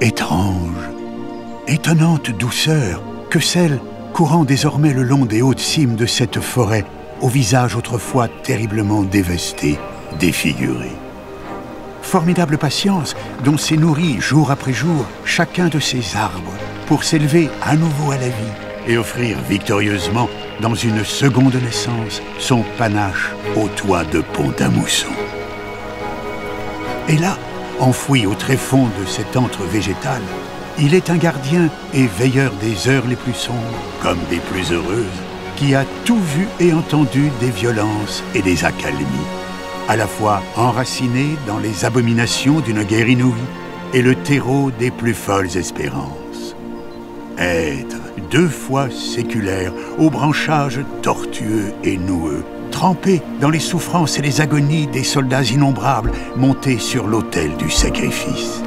étrange, étonnante douceur que celle courant désormais le long des hautes cimes de cette forêt, au visage autrefois terriblement dévasté, défiguré. Formidable patience dont s'est nourri jour après jour chacun de ces arbres pour s'élever à nouveau à la vie et offrir victorieusement dans une seconde naissance son panache au toit de Pont-à-Mousson. Et là, enfoui au tréfonds de cet antre végétal, il est un gardien et veilleur des heures les plus sombres, comme des plus heureuses, qui a tout vu et entendu des violences et des accalmies, à la fois enraciné dans les abominations d'une guerre inouïe et le terreau des plus folles espérances. Être deux fois séculaire, aux branchages tortueux et noueux, trempé dans les souffrances et les agonies des soldats innombrables montés sur l'autel du sacrifice.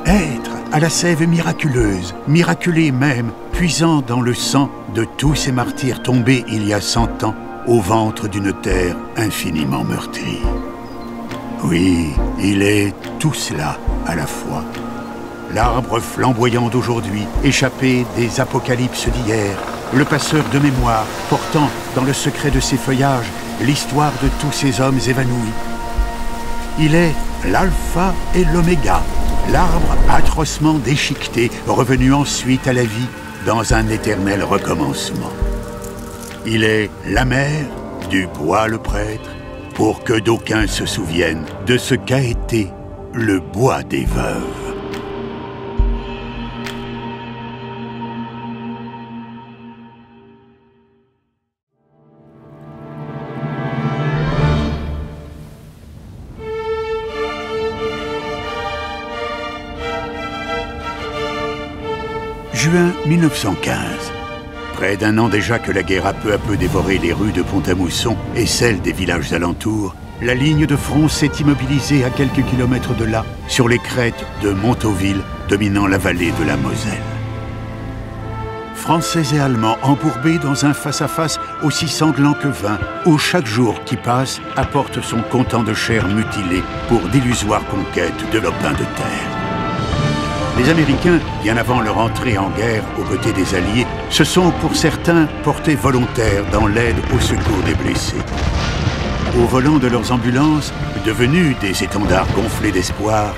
Être à la sève miraculeuse, miraculée même, puisant dans le sang de tous ces martyrs tombés il y a 100 ans au ventre d'une terre infiniment meurtrie. Oui, il est tout cela à la fois. L'arbre flamboyant d'aujourd'hui, échappé des apocalypses d'hier, le passeur de mémoire, portant dans le secret de ses feuillages l'histoire de tous ces hommes évanouis. Il est l'alpha et l'oméga, l'arbre atrocement déchiqueté, revenu ensuite à la vie dans un éternel recommencement. Il est la mère du bois le prêtre, pour que d'aucuns se souviennent de ce qu'a été le bois des veuves. Juin 1915. Près d'un an déjà que la guerre a peu à peu dévoré les rues de Pont-à-Mousson et celles des villages alentours, la ligne de front s'est immobilisée à quelques kilomètres de là, sur les crêtes de Montauville, dominant la vallée de la Moselle. Français et Allemands embourbés dans un face-à-face aussi sanglant que vain, où chaque jour qui passe apporte son comptant de chair mutilée pour d'illusoires conquêtes de lopins de terre. Les Américains, bien avant leur entrée en guerre aux côtés des Alliés, se sont pour certains portés volontaires dans l'aide au secours des blessés. Au volant de leurs ambulances, devenues des étendards gonflés d'espoir,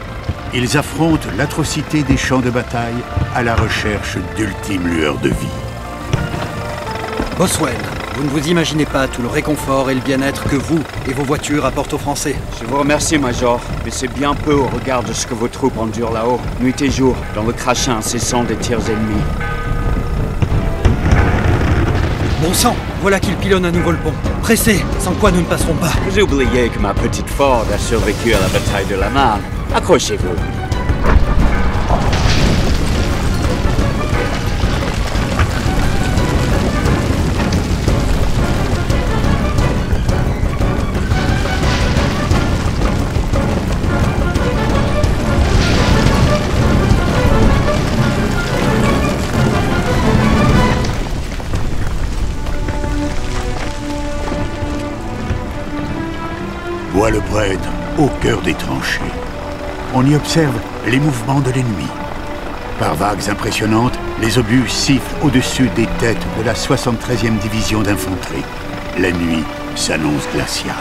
ils affrontent l'atrocité des champs de bataille à la recherche d'ultimes lueurs de vie. Boswell, vous ne vous imaginez pas tout le réconfort et le bien-être que vous et vos voitures apportent aux Français. Je vous remercie, Major, mais c'est bien peu au regard de ce que vos troupes endurent là-haut, nuit et jour, dans le crachin incessant des tirs ennemis. Bon sang, voilà qu'il pilonne à nouveau le pont. Pressez, sans quoi nous ne passerons pas. Vous oubliez que ma petite Ford a survécu à la bataille de la Marne. Accrochez-vous. Bois le prêtre, au cœur des tranchées. On y observe les mouvements de l'ennemi. Par vagues impressionnantes, les obus sifflent au-dessus des têtes de la 73e division d'infanterie. La nuit s'annonce glaciale.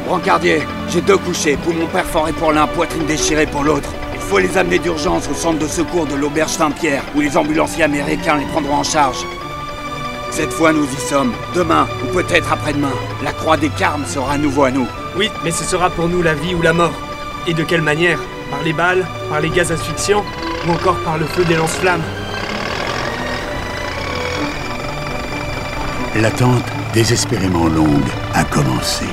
Brancardier, j'ai 2 couchés, poumons perforés pour l'un, poitrine déchirée pour l'autre. Il faut les amener d'urgence au centre de secours de l'auberge Saint-Pierre, où les ambulanciers américains les prendront en charge. Cette fois, nous y sommes. Demain, ou peut-être après-demain, la croix des Carmes sera à nouveau à nous. Oui, mais ce sera pour nous la vie ou la mort. Et de quelle manière? Par les balles, par les gaz asphyxiants, ou encore par le feu des lance-flammes? L'attente désespérément longue a commencé.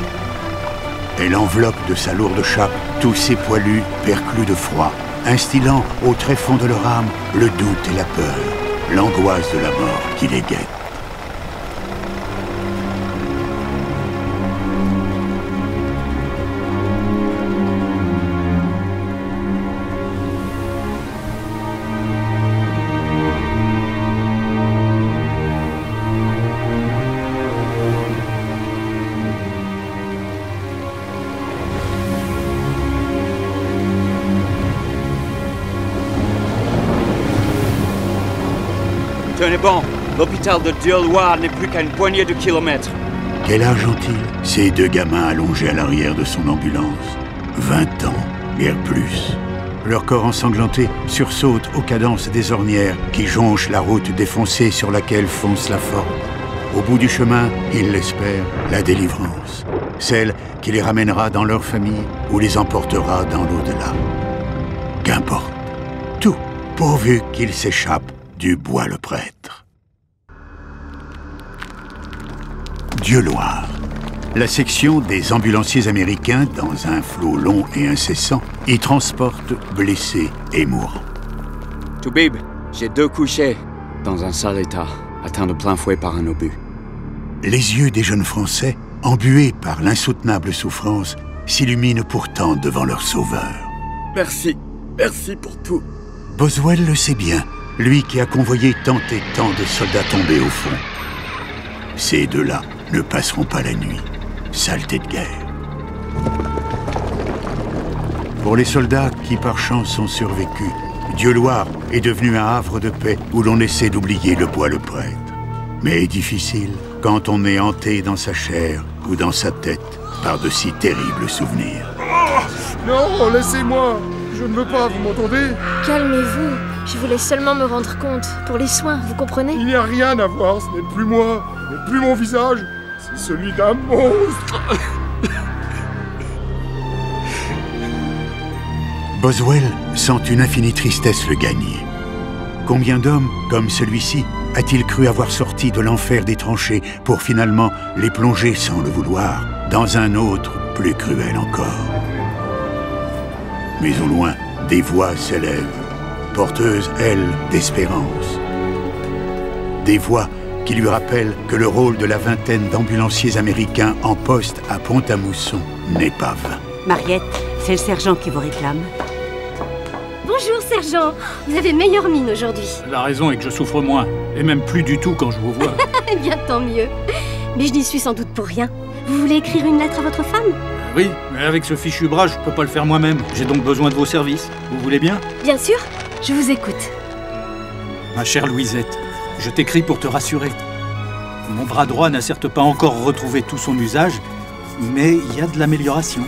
Elle enveloppe de sa lourde chape tous ces poilus perclus de froid, instillant au tréfonds de leur âme le doute et la peur, l'angoisse de la mort qui les guette. Tenez bon, l'hôpital de Dieu-Loire n'est plus qu'à une poignée de kilomètres. Quel âge ont-ils, ces deux gamins allongés à l'arrière de son ambulance? 20 ans, guère plus. Leur corps ensanglanté sursaute aux cadences des ornières qui jonchent la route défoncée sur laquelle fonce la forme. Au bout du chemin, ils l'espèrent, la délivrance. Celle qui les ramènera dans leur famille ou les emportera dans l'au-delà. Qu'importe. Tout, pourvu qu'ils s'échappent du Bois-le-Prêtre. Dieu-Loire. La section des ambulanciers américains, dans un flot long et incessant, y transporte blessés et mourants. Toubib, j'ai 2 couchés, dans un sale état, atteints de plein fouet par un obus. Les yeux des jeunes Français, embués par l'insoutenable souffrance, s'illuminent pourtant devant leur sauveur. Merci pour tout. Boswell le sait bien, lui qui a convoyé tant et tant de soldats tombés au fond. Ces deux-là ne passeront pas la nuit. Saleté de guerre. Pour les soldats qui par chance ont survécu, Dieu-Loire est devenu un havre de paix où l'on essaie d'oublier le Bois-le-Prêtre. Mais difficile quand on est hanté dans sa chair ou dans sa tête par de si terribles souvenirs. Oh, non, laissez-moi. Je ne veux pas, vous m'entendez? Calmez-vous. Je voulais seulement me rendre compte. Pour les soins, vous comprenez? Il n'y a rien à voir, ce n'est plus moi. Ce n'est plus mon visage. C'est celui d'un monstre. Boswell sent une infinie tristesse le gagner. Combien d'hommes, comme celui-ci, a-t-il cru avoir sorti de l'enfer des tranchées pour finalement les plonger sans le vouloir dans un autre plus cruel encore? Mais au loin, des voix s'élèvent, porteuses, elles, d'espérance. Des voix qui lui rappellent que le rôle de la vingtaine d'ambulanciers américains en poste à Pont-à-Mousson n'est pas vain. Mariette, c'est le sergent qui vous réclame. Bonjour, sergent. Vous avez meilleure mine aujourd'hui. La raison est que je souffre moins, et même plus du tout quand je vous vois. Eh bien, tant mieux. Mais je n'y suis sans doute pour rien. Vous voulez écrire une lettre à votre femme? Oui, mais avec ce fichu bras, je peux pas le faire moi-même. J'ai donc besoin de vos services. Vous voulez bien? Bien sûr, je vous écoute. Ma chère Louisette, je t'écris pour te rassurer. Mon bras droit n'a certes pas encore retrouvé tout son usage, mais il y a de l'amélioration.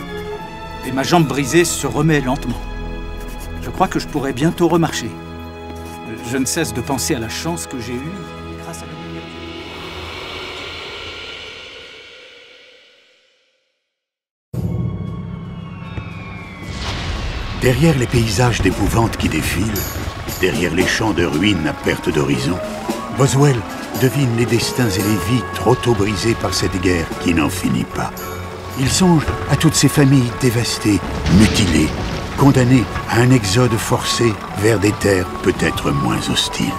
Et ma jambe brisée se remet lentement. Je crois que je pourrai bientôt remarcher. Je ne cesse de penser à la chance que j'ai eue grâce à la... Derrière les paysages d'épouvante qui défilent, derrière les champs de ruines à perte d'horizon, Boswell devine les destins et les vies trop tôt brisées par cette guerre qui n'en finit pas. Il songe à toutes ces familles dévastées, mutilées, condamnées à un exode forcé vers des terres peut-être moins hostiles.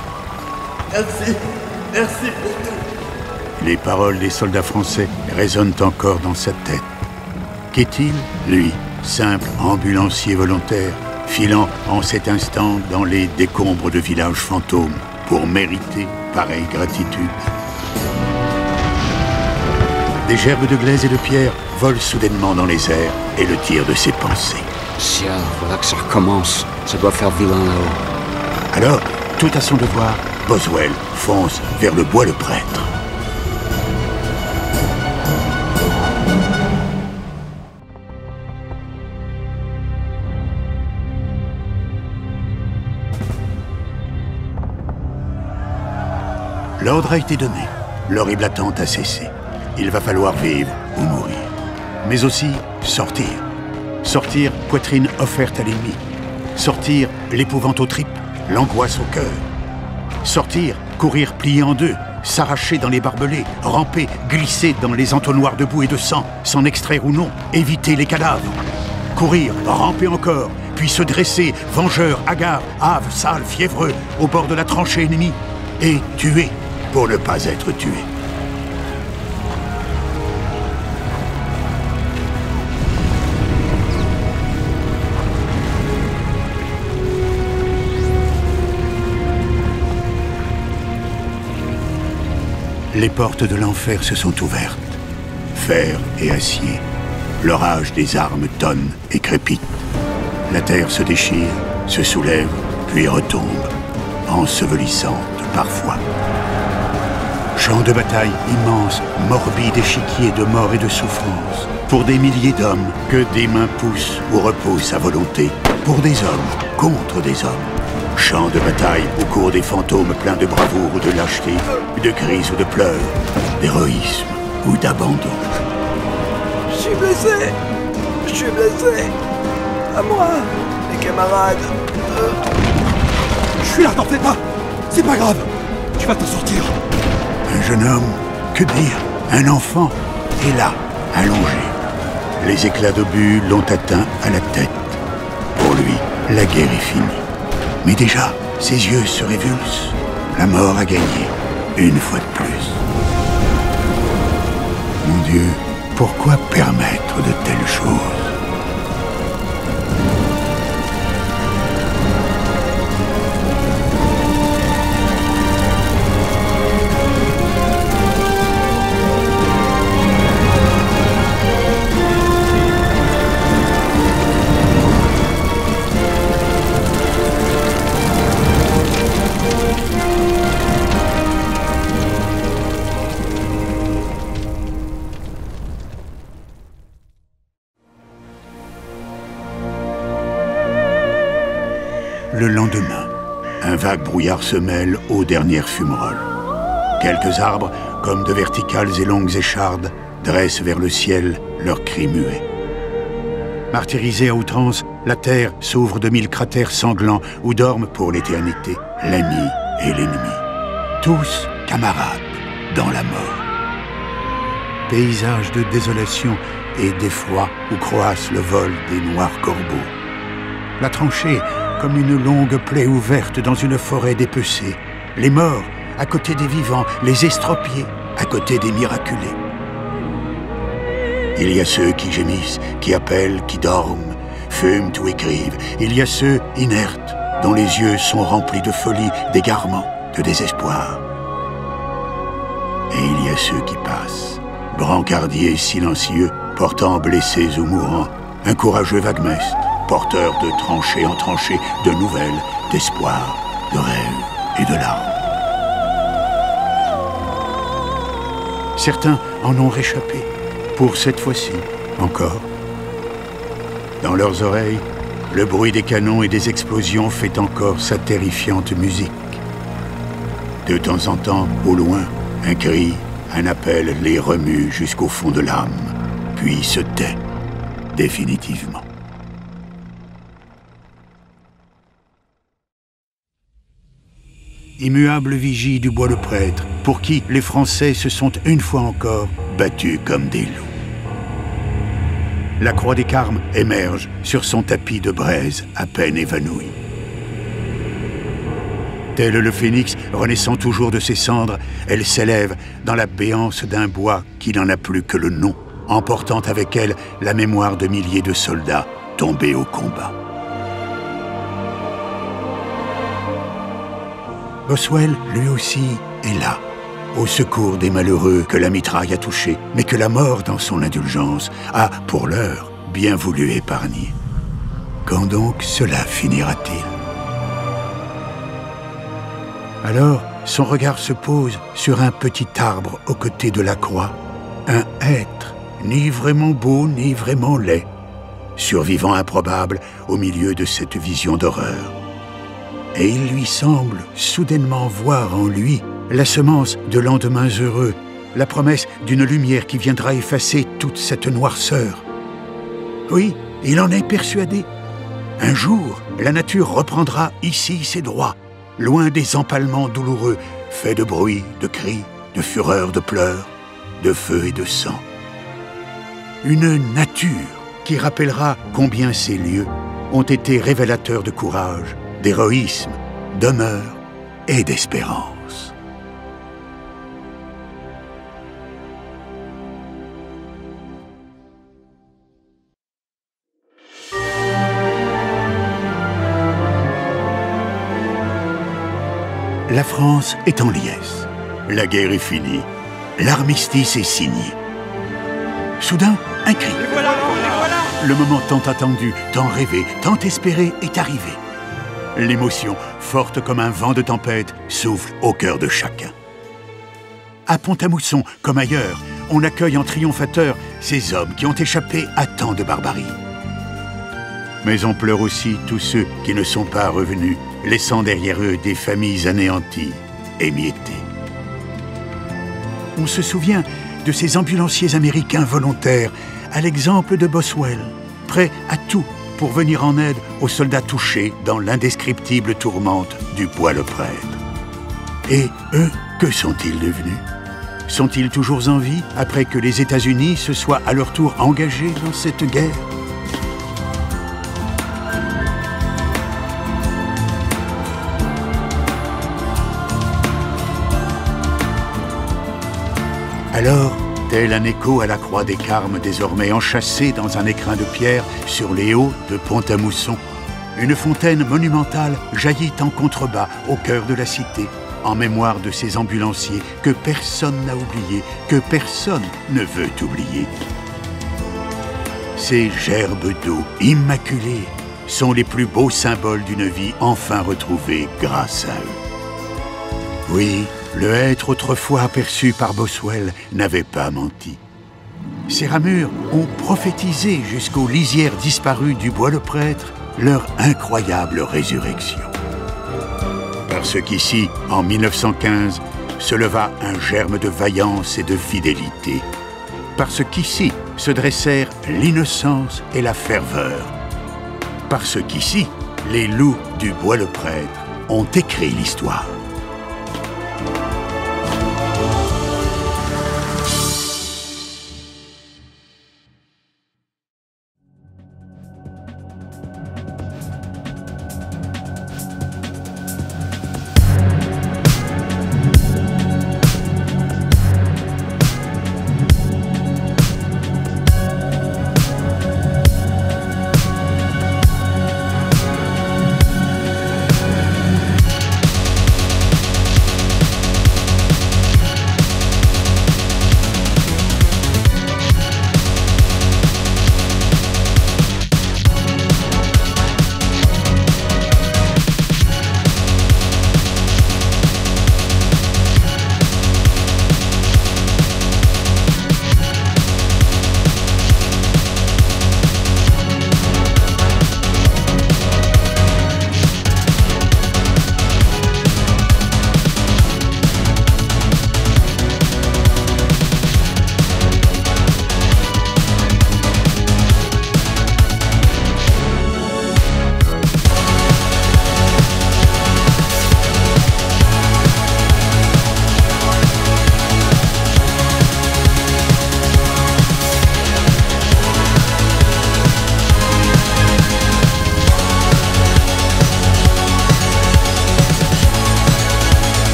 Merci pour tout. Les paroles des soldats français résonnent encore dans sa tête. Qu'est-il, lui, simple ambulancier volontaire, filant en cet instant dans les décombres de villages fantômes pour mériter pareille gratitude? Des gerbes de glaise et de pierre volent soudainement dans les airs et le tirent de ses pensées. Ciel, voilà que ça recommence. Ça doit faire vilain là-haut. Alors, tout à son devoir, Boswell fonce vers le Bois-le-Prêtre. L'ordre a été donné. L'horrible attente a cessé. Il va falloir vivre ou mourir. Mais aussi sortir. Sortir poitrine offerte à l'ennemi. Sortir l'épouvante aux tripes, l'angoisse au cœur. Sortir, courir plié en deux, s'arracher dans les barbelés, ramper, glisser dans les entonnoirs de boue et de sang, s'en extraire ou non, éviter les cadavres. Courir, ramper encore, puis se dresser, vengeur, hagard, hâve, sale, fiévreux, au bord de la tranchée ennemie, et tuer pour ne pas être tué. Les portes de l'enfer se sont ouvertes. Fer et acier. L'orage des armes tonne et crépite. La terre se déchire, se soulève, puis retombe, ensevelissante parfois. Champ de bataille immense, morbide échiquier de mort et de souffrance, pour des milliers d'hommes que des mains poussent ou repoussent à volonté, pour des hommes contre des hommes. Champ de bataille au cours des fantômes pleins de bravoure ou de lâcheté, de cris ou de pleurs, d'héroïsme ou d'abandon. Je suis blessé. Je suis blessé. À moi, les camarades. Je suis là, t'en fais pas. C'est pas grave. Tu vas t'en sortir. Un jeune homme, que dire, un enfant, est là, allongé. Les éclats d'obus l'ont atteint à la tête. Pour lui, la guerre est finie. Mais déjà, ses yeux se révulsent. La mort a gagné, une fois de plus. Mon Dieu, pourquoi permettre de telles choses ? Le lendemain, un vague brouillard se mêle aux dernières fumerolles. Quelques arbres, comme de verticales et longues échardes, dressent vers le ciel leurs cris muets. Martyrisée à outrance, la terre s'ouvre de 1000 cratères sanglants où dorment pour l'éternité l'ami et l'ennemi. Tous camarades dans la mort. Paysage de désolation et d'effroi où croasse le vol des noirs corbeaux. La tranchée, comme une longue plaie ouverte dans une forêt dépecée. Les morts, à côté des vivants, les estropiés, à côté des miraculés. Il y a ceux qui gémissent, qui appellent, qui dorment, fument ou écrivent. Il y a ceux inertes, dont les yeux sont remplis de folie, d'égarement, de désespoir. Et il y a ceux qui passent, brancardiers silencieux, portant blessés ou mourants, un courageux vaguemestre, porteur de tranchée en tranchée, de nouvelles, d'espoir, de rêves et de larmes. Certains en ont réchappé, pour cette fois-ci encore. Dans leurs oreilles, le bruit des canons et des explosions fait encore sa terrifiante musique. De temps en temps, au loin, un cri, un appel les remue jusqu'au fond de l'âme, puis se tait définitivement. Immuable vigie du Bois-le-Prêtre, pour qui les Français se sont une fois encore battus comme des loups. La croix des Carmes émerge sur son tapis de braise à peine évanoui. Tel le phénix renaissant toujours de ses cendres, elle s'élève dans la béance d'un bois qui n'en a plus que le nom, emportant avec elle la mémoire de milliers de soldats tombés au combat. Boswell, lui aussi, est là, au secours des malheureux que la mitraille a touchés, mais que la mort, dans son indulgence, a, pour l'heure, bien voulu épargner. Quand donc cela finira-t-il? Alors, son regard se pose sur un petit arbre aux côtés de la croix, un être, ni vraiment beau, ni vraiment laid, survivant improbable au milieu de cette vision d'horreur. Et il lui semble soudainement voir en lui la semence de lendemains heureux, la promesse d'une lumière qui viendra effacer toute cette noirceur. Oui, il en est persuadé. Un jour, la nature reprendra ici ses droits, loin des empalements douloureux, faits de bruit, de cris, de fureur, de pleurs, de feu et de sang. Une nature qui rappellera combien ces lieux ont été révélateurs de courage, d'héroïsme, d'honneur et d'espérance. La France est en liesse. La guerre est finie. L'armistice est signé. Soudain, un cri. Les voilà. Le moment tant attendu, tant rêvé, tant espéré est arrivé. L'émotion, forte comme un vent de tempête, souffle au cœur de chacun. à Pont-à-Mousson, comme ailleurs, on accueille en triomphateur ces hommes qui ont échappé à tant de barbarie. Mais on pleure aussi tous ceux qui ne sont pas revenus, laissant derrière eux des familles anéanties, émiettées. On se souvient de ces ambulanciers américains volontaires, à l'exemple de Boswell, prêts à tout pour venir en aide aux soldats touchés dans l'indescriptible tourmente du Bois-le-Prêtre. Et eux, que sont-ils devenus? Sont-ils toujours en vie après que les États-Unis se soient à leur tour engagés dans cette guerre? Alors, tel un écho à la croix des Carmes désormais enchâssée dans un écrin de pierre sur les hauts de Pont-à-Mousson, une fontaine monumentale jaillit en contrebas au cœur de la cité, en mémoire de ces ambulanciers que personne n'a oubliés, que personne ne veut oublier. Ces gerbes d'eau immaculées sont les plus beaux symboles d'une vie enfin retrouvée grâce à eux. Oui, le être autrefois aperçu par Boswell n'avait pas menti. Ces ramures ont prophétisé jusqu'aux lisières disparues du Bois-le-Prêtre leur incroyable résurrection. Parce qu'ici, en 1915, se leva un germe de vaillance et de fidélité. Parce qu'ici se dressèrent l'innocence et la ferveur. Parce qu'ici, les loups du Bois-le-Prêtre ont écrit l'histoire.